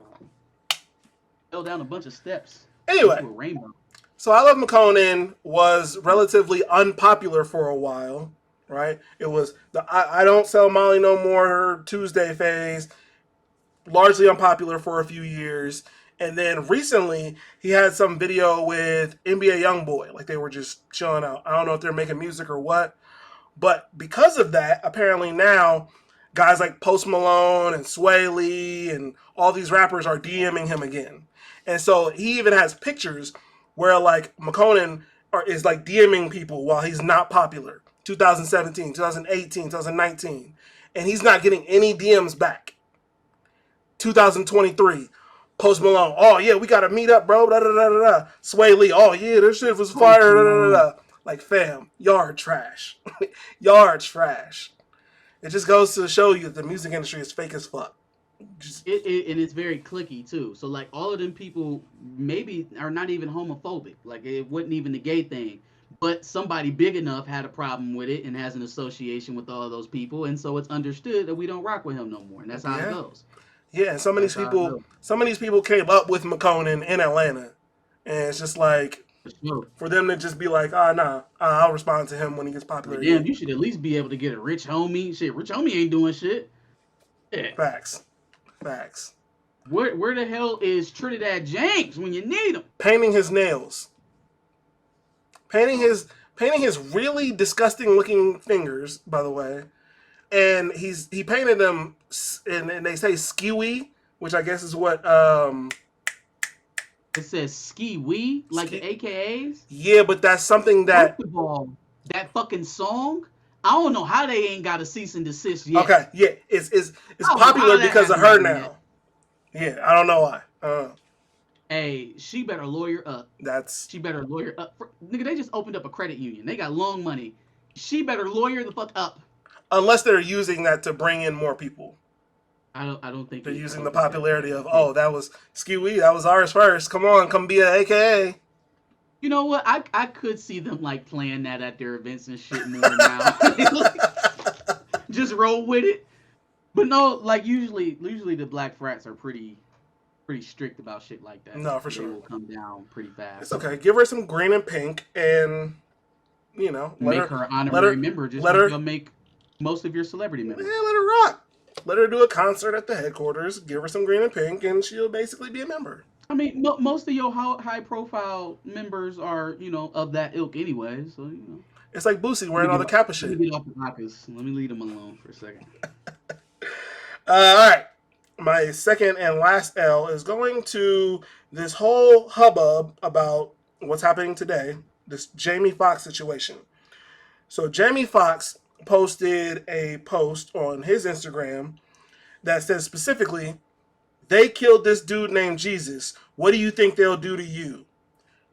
down a bunch of steps. Anyway. Into a rainbow. So I Love McConan was relatively unpopular for a while, right? It was the I Don't Sell Molly No More Tuesday phase, largely unpopular for a few years. And then recently, he had some video with NBA Youngboy, like they were just chilling out. I don't know if they're making music or what. But because of that, apparently now, guys like Post Malone and Sway Lee and all these rappers are DMing him again. And so he even has pictures where like McConan is like DMing people while he's not popular. 2017, 2018, 2019. And he's not getting any DMs back. 2023, Post Malone, oh yeah, we gotta meet up, bro. Da, da, da, da, da. Sway Lee, oh yeah, this shit was fire. Da, da, da, da. Like, fam, yard trash. Yard trash. It just goes to show you that the music industry is fake as fuck. Just, And it's very clicky too. So like all of them people maybe are not even homophobic. Like it wasn't even the gay thing. But somebody big enough had a problem with it and has an association with all of those people, and so it's understood that we don't rock with him no more. And that's how it yeah. goes. Yeah, and That's how it goes. some of these people came up with McConan in Atlanta. And it's just like, For sure. for them to just be like, ah, nah, I'll respond to him when he gets popular Like, damn, again. you should at least be able to get a rich homie. Shit, rich homie ain't doing shit. Yeah. Facts. Facts. Where the hell is Trinidad James when you need him? Painting his nails. Painting his really disgusting looking fingers, by the way. And he painted them, and they say skewy, which I guess is what It says ski wee, like Ski- the AKAs. yeah, but that's something that First of all, that fucking song, I don't know how they ain't got a cease and desist yet. okay, yeah, it's How popular that because of hasn't her happened now. Yeah, I don't know why. Hey, she better lawyer up. That's She better lawyer up. Nigga, they just opened up a credit union. They got long money. She better lawyer the fuck up. unless they're using that to bring in more people. I don't think They're it- using I the don't think popularity that- of, oh, that was Skewy, that was ours first. Come on, come be an AKA. You know what? I could see them like playing that at their events and shit more now. Just roll with it. But no, like usually the black frats are pretty strict about shit like that. No, for They sure. will come down pretty fast. It's okay. Give her some green and pink, and Make her an let honorary member, just let like her, you'll make most of your celebrity yeah, members. let her rock. Let her do a concert at the headquarters. Give her some green and pink, and she'll basically be a member. I mean, most of your high profile members are, of that ilk anyway. So, It's like Boosie wearing all the Kappa Let me shit. get off the pockets. Let me leave them alone for a second. All right. My second and last L is going to this whole hubbub about what's happening today, this Jamie Foxx situation. So Jamie Foxx posted a post on his Instagram that says specifically, they killed this dude named Jesus. What do you think they'll do to you?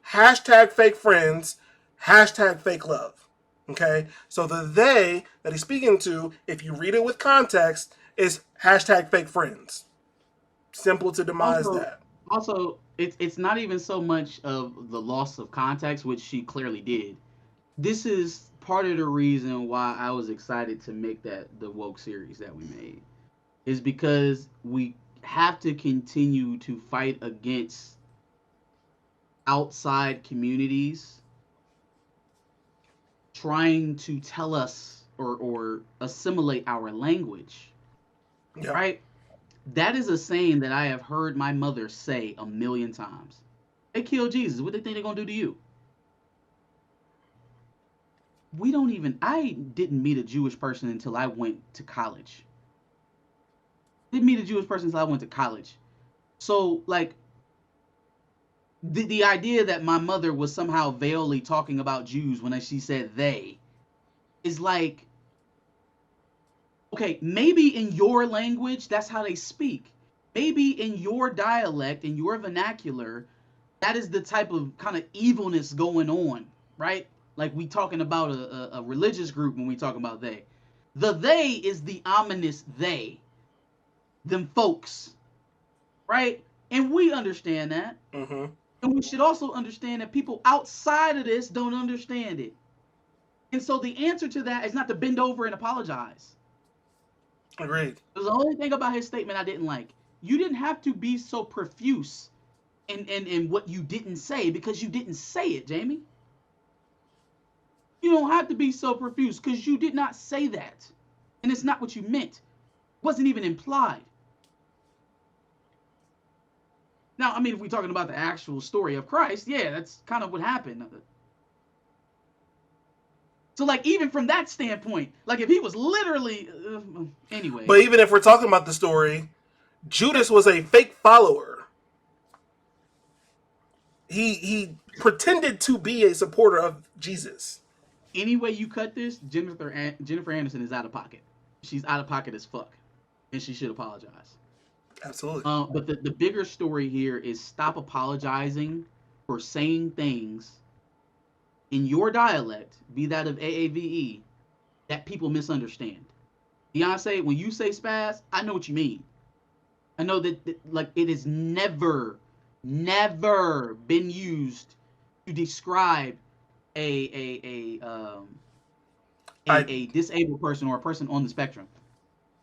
Hashtag fake friends, hashtag fake love. Okay? So the they that he's speaking to, if you read it with context, is hashtag fake friends. Simple to demise that. Also, it's not even so much of the loss of context, which she clearly did. This is part of the reason why I was excited to make the woke series that we made, is because we have to continue to fight against outside communities trying to tell us or assimilate our language. Yeah. Right? That is a saying that I have heard my mother say a million times. They killed Jesus. What do they think they're going to do to you? I didn't meet a Jewish person until I went to college. Didn't meet a Jewish person until I went to college. So, like, the idea that my mother was somehow veilingly talking about Jews when she said they is like, okay, maybe in your language, that's how they speak. Maybe in your dialect, in your vernacular, that is the type of kind of evilness going on, right? Like we talking about a religious group when we talk about they. The they is the ominous they. Them folks, right? And we understand that. Mm-hmm. And we should also understand that people outside of this don't understand it. And so the answer to that is not to bend over and apologize. Agreed. There's the only thing about his statement I didn't like. You didn't have to be so profuse in what you didn't say because you didn't say it, Jamie. You don't have to be so profuse because you did not say that. And it's not what you meant. It wasn't even implied. Now, I mean, if we're talking about the actual story of Christ, yeah, that's kind of what happened. So, like, even from that standpoint, like, if he was literally... anyway. But even if we're talking about the story, Judas was a fake follower. He pretended to be a supporter of Jesus. Any way you cut this, Jennifer Aniston is out of pocket. She's out of pocket as fuck. And she should apologize. Absolutely. But the bigger story here is stop apologizing for saying things in your dialect, be that of AAVE, that people misunderstand. Beyonce, when you say spaz, I know what you mean. I know that like it has never been used to describe a I a disabled person or a person on the spectrum.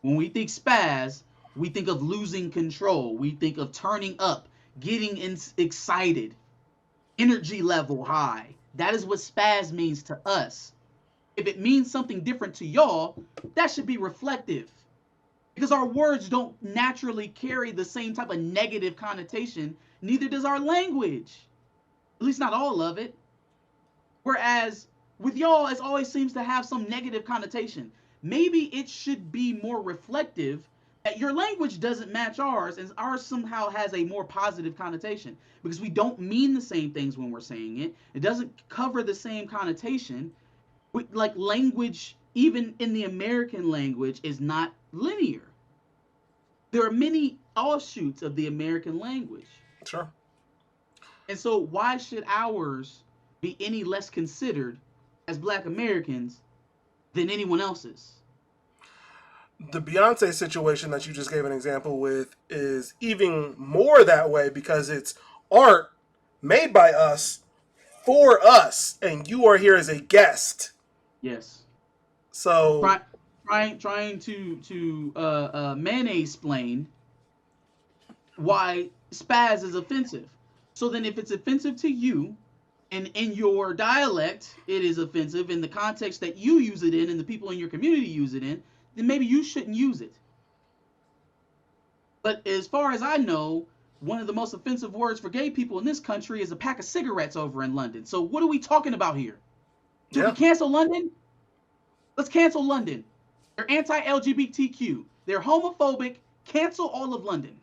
When we think spaz, we think of losing control. We think of turning up, getting excited, energy level high. That is what spaz means to us. If it means something different to y'all, that should be reflective. Because our words don't naturally carry the same type of negative connotation, neither does our language. At least not all of it. Whereas with y'all, it always seems to have some negative connotation. Maybe it should be more reflective that your language doesn't match ours, and ours somehow has a more positive connotation because we don't mean the same things when we're saying it. It doesn't cover the same connotation. Like language, even in the American language, is not linear. There are many offshoots of the American language. sure. And so why should ours be any less considered as Black Americans than anyone else's? The Beyonce situation that you just gave an example with is even more that way because it's art made by us for us, and you are here as a guest. Yes. So Trying to mayonnaise explain why spaz is offensive. So then if it's offensive to you, and in your dialect it is offensive in the context that you use it in and the people in your community use it in, then maybe you shouldn't use it. But as far as I know, one of the most offensive words for gay people in this country is a pack of cigarettes over in London. So what are we talking about here? Should we cancel London? Let's cancel London. They're anti-LGBTQ. They're homophobic. Cancel all of London.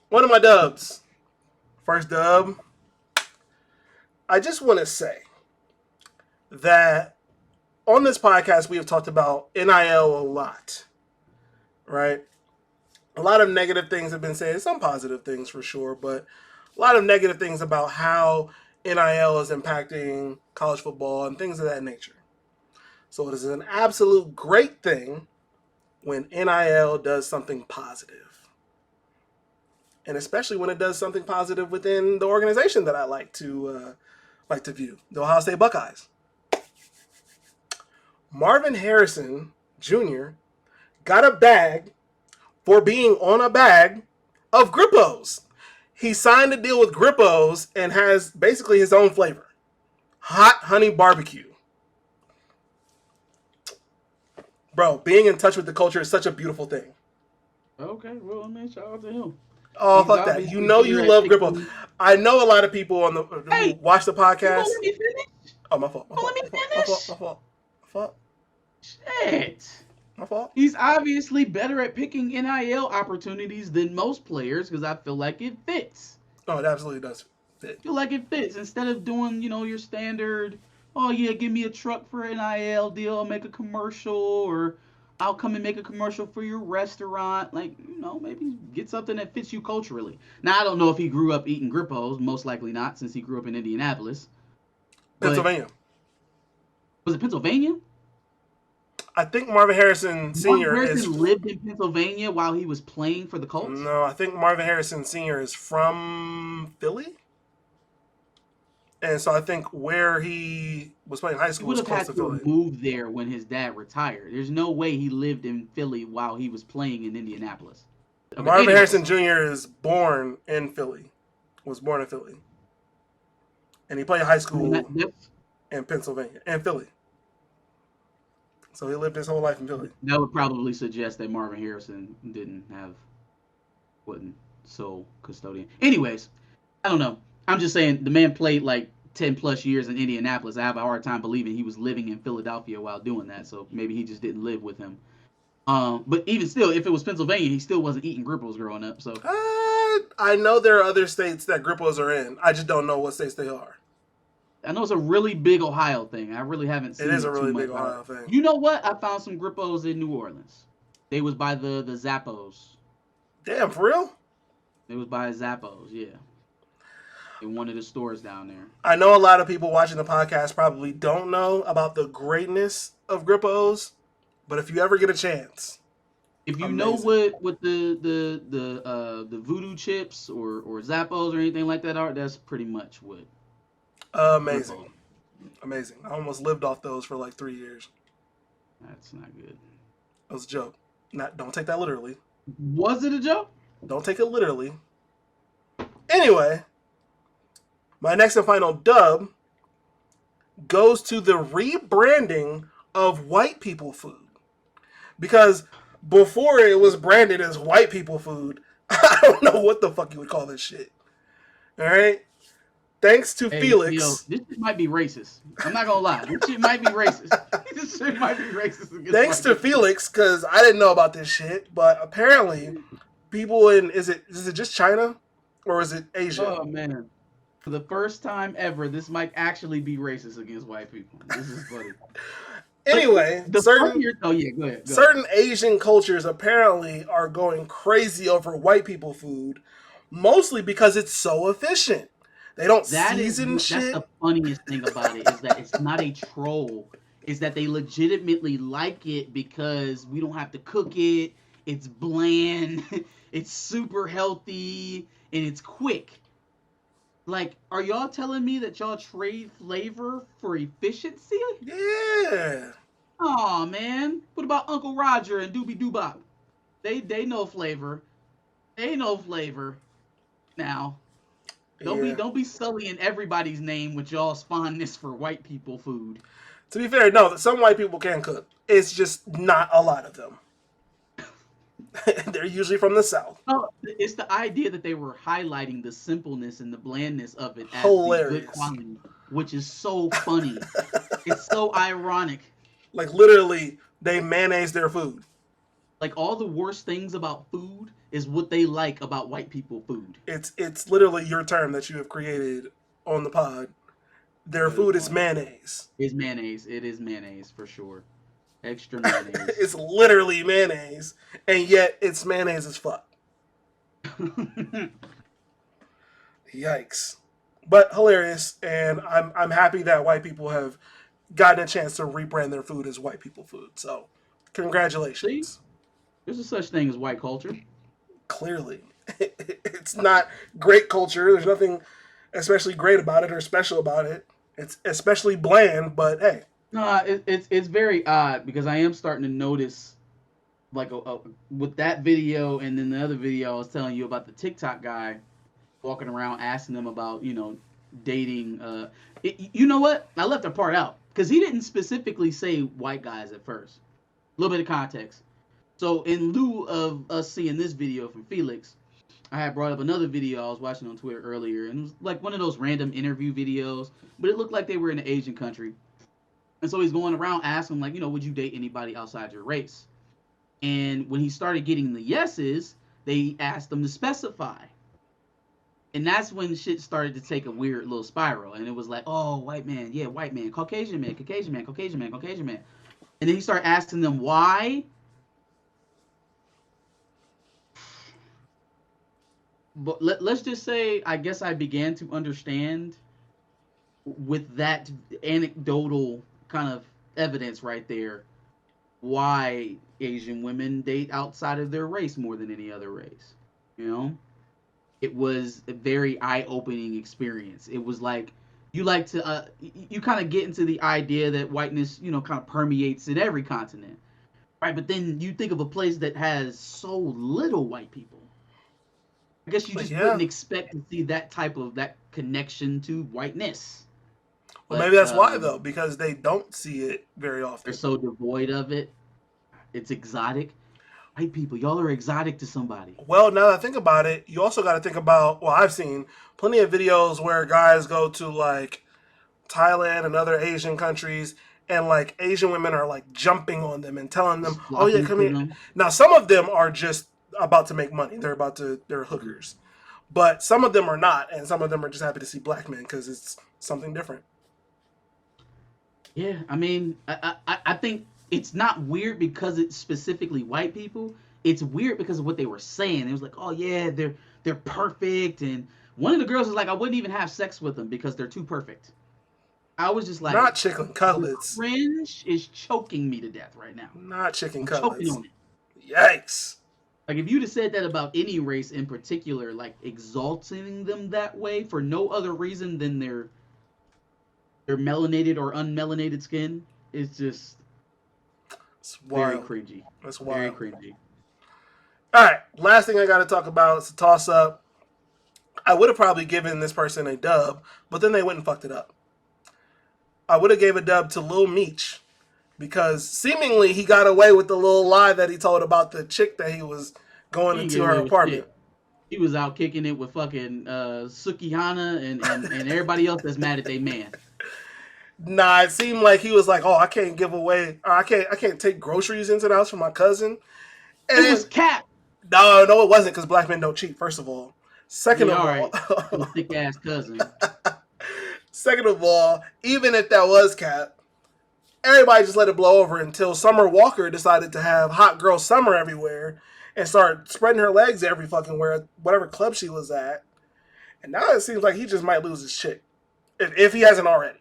one of my dubs. First dub. I just want to say that on this podcast, we have talked about NIL a lot, right? A lot of negative things have been said, some positive things for sure, but a lot of negative things about how NIL is impacting college football and things of that nature. So it is an absolute great thing when NIL does something positive. And especially when it does something positive within the organization that I like to view, the Ohio State Buckeyes. Marvin Harrison Jr. got a bag for being on a bag of Grippos. He signed a deal with Grippos and has basically his own flavor. Hot honey barbecue. Bro, being in touch with the culture is such a beautiful thing. Okay, well, I mean, shout out to him. Oh, fuck that. You know you love Grippos. I know a lot of people on the who watch the podcast. Let me finish. Oh, my fault. Let me finish. My fault. Shit. My fault. He's obviously better at picking NIL opportunities than most players because I feel like it fits. Oh, it absolutely does fit. I feel like it fits. Instead of doing, your standard, oh, yeah, give me a truck for an NIL deal, I'll make a commercial, or I'll come and make a commercial for your restaurant. Like, maybe get something that fits you culturally. Now, I don't know if he grew up eating Grippos. Most likely not, since he grew up in Indianapolis. Pennsylvania. Was it Pennsylvania? I think Marvin Harrison Sr. lived in Pennsylvania while he was playing for the Colts? No, I think Marvin Harrison Sr. is from Philly. And so I think where he was playing high school was close to Philly. He would have had to move there when his dad retired. There's no way he lived in Philly while he was playing in Indianapolis. Okay, Marvin Harrison Jr. is born in Philly. Was born in Philly. And he played high school in Pennsylvania and Philly. So he lived his whole life in Philly. That would probably suggest that Marvin Harrison wasn't sole custodian. Anyways, I don't know. I'm just saying the man played like 10 plus years in Indianapolis. I have a hard time believing he was living in Philadelphia while doing that. So maybe he just didn't live with him. But even still, if it was Pennsylvania, he still wasn't eating Grippos growing up. So I know there are other states that Grippos are in. I just don't know what states they are. I know it's a really big Ohio thing. I really haven't seen it. It is a really big Ohio thing. You know what? I found some Grippos in New Orleans. They was by the Zappos. Damn, for real? It was by Zappos, yeah. in one of the stores down there. I know a lot of people watching the podcast probably don't know about the greatness of Grippo's, but if you ever get a chance, If you know amazing. what the voodoo chips or Zappos or anything like that are, that's pretty much what Grippo. Amazing. Amazing. I almost lived off those for like 3 years. That's not good. That was a joke. Not, don't take that literally. Was it a joke? Don't take it literally. Anyway, my next and final dub goes to the rebranding of white people food. Because before it was branded as white people food, I don't know what the fuck you would call this shit. Alright? Thanks to Hey, Felix. this shit might be racist. I'm not gonna lie. This shit might be racist. This shit might be racist. against Thanks white to people. Felix, because I didn't know about this shit, but apparently people in is it just China or is it Asia? Oh man. For the first time ever, this might actually be racist against white people. This is funny. Anyway, The certain funnier, oh yeah, go ahead. certain Asian cultures apparently are going crazy over white people food, mostly because it's so efficient. They don't season That's shit. the funniest thing about it is that it's not a troll. Is that they legitimately like it because we don't have to cook it. It's bland. It's super healthy and it's quick. Like, are y'all telling me that y'all trade flavor for efficiency? Yeah. Oh man, what about Uncle Roger and Doobie Doobop? They know flavor. They know flavor. Now, Yeah. don't be sullying everybody's name with y'all's fondness for white people food. To be fair, no, some white people can cook. It's just not a lot of them. They're usually from the South. No, it's the idea that they were highlighting the simpleness and the blandness of it as the good Hilarious. quality, which is so funny. It's so ironic. Like literally, they mayonnaise their food. Like all the worst things about food is what they like about white people food. It's literally your term that you have created on the pod. Their food is mayonnaise. It's mayonnaise. It is mayonnaise for sure. Extra mayonnaise. It's literally mayonnaise, and yet it's mayonnaise as fuck. Yikes! But hilarious, and I'm happy that white people have gotten a chance to rebrand their food as white people food. So, congratulations. See? There's a such thing as white culture. Clearly, it's not great culture. There's nothing especially great about it or special about it. It's especially bland, but hey. No, it's very odd because I am starting to notice, like, with that video and then the other video I was telling you about the TikTok guy walking around asking them about, dating. You know what? I left a part out because he didn't specifically say white guys at first. A little bit of context. So in lieu of us seeing this video from Felix, I had brought up another video I was watching on Twitter earlier, and it was like one of those random interview videos, but it looked like they were in an Asian country. And so he's going around asking, like, would you date anybody outside your race? And when he started getting the yeses, they asked him to specify. And that's when shit started to take a weird little spiral. And it was like, oh, white man, yeah, white man, Caucasian man, Caucasian man, Caucasian man, Caucasian man. And then he started asking them why. But let's just say, I guess I began to understand with that anecdotal kind of evidence right there why Asian women date outside of their race more than any other race. It was a very eye-opening experience. It was like you like to you kind of get into the idea that whiteness kind of permeates in every continent, right? But then you think of a place that has so little white people. I guess you just wouldn't expect to see that connection to whiteness. Well, maybe that's why though, because they don't see it very often. They're so devoid of it. It's exotic. White people, y'all are exotic to somebody. Well, now that I think about it, you also got to think about. Well, I've seen plenty of videos where guys go to like Thailand and other Asian countries, and like Asian women are like jumping on them and telling them, "Oh yeah, come here." Now, some of them are just about to make money. They're hookers, but some of them are not, and some of them are just happy to see black men because it's something different. Yeah, I mean, I think it's not weird because it's specifically white people. It's weird because of what they were saying. It was like, oh yeah, they're perfect, and One of the girls was like, I wouldn't even have sex with them because they're too perfect. I was just like, Not chicken the cutlets. cringe is choking me to death right now. Not chicken I'm choking cutlets. on it. Yikes. Like, if you'd have said that about any race in particular, like exalting them that way for no other reason than their melanated or unmelanated skin, is just It's very wild. cringy. That's Very wild. cringy. All right, last thing I got to talk about is a toss up. I would have probably given this person a dub, but then they went and fucked it up. I would have gave a dub to Lil Meech because seemingly he got away with the little lie that he told about the chick that he was going He didn't into get her away with apartment. shit. He was out kicking it with fucking Sukihana and everybody else that's mad at their man. Nah, it seemed like he was like, "Oh, I can't give away, or I can't take groceries into the house for my cousin." And It was cap. no, it wasn't because black men don't cheat. First of all, second Yeah, of all all, right. Your thick ass cousin. second of all, even if that was cap, everybody just let it blow over until Summer Walker decided to have hot girl summer everywhere and start spreading her legs every fucking where whatever club she was at. And now it seems like he just might lose his shit if he hasn't already.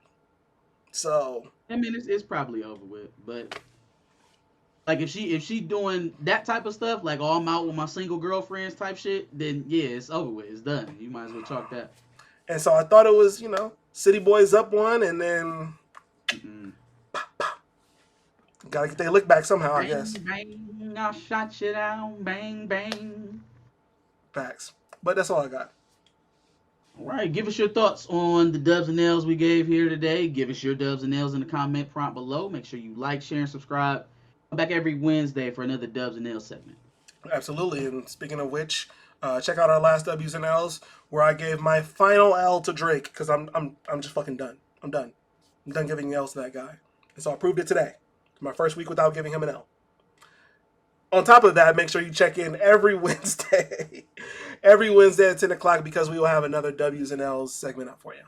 So I mean, it's probably over with, but like if she doing that type of stuff, like oh I'm out with my single girlfriends type shit, then yeah, it's over with. It's done. You might as well chalk that. and so I thought it was City Boys up one, and then gotta get their lick back somehow. I guess Bang, I shot you down. Bang, bang. facts. But that's all I got. All right, give us your thoughts on the dubs and L's we gave here today. Give us your dubs and L's in the comment prompt below. Make sure you like, share, and subscribe. Come back every Wednesday for another dubs and L's segment. Absolutely. And speaking of which, check out our last W's and L's where I gave my final L to Drake because I'm just fucking done. I'm done. I'm done giving L's to that guy. And so I proved it today. My first week without giving him an L. On top of that, make sure you check in every Wednesday. Every Wednesday at 10 o'clock because we will have another W's and L's segment up for you.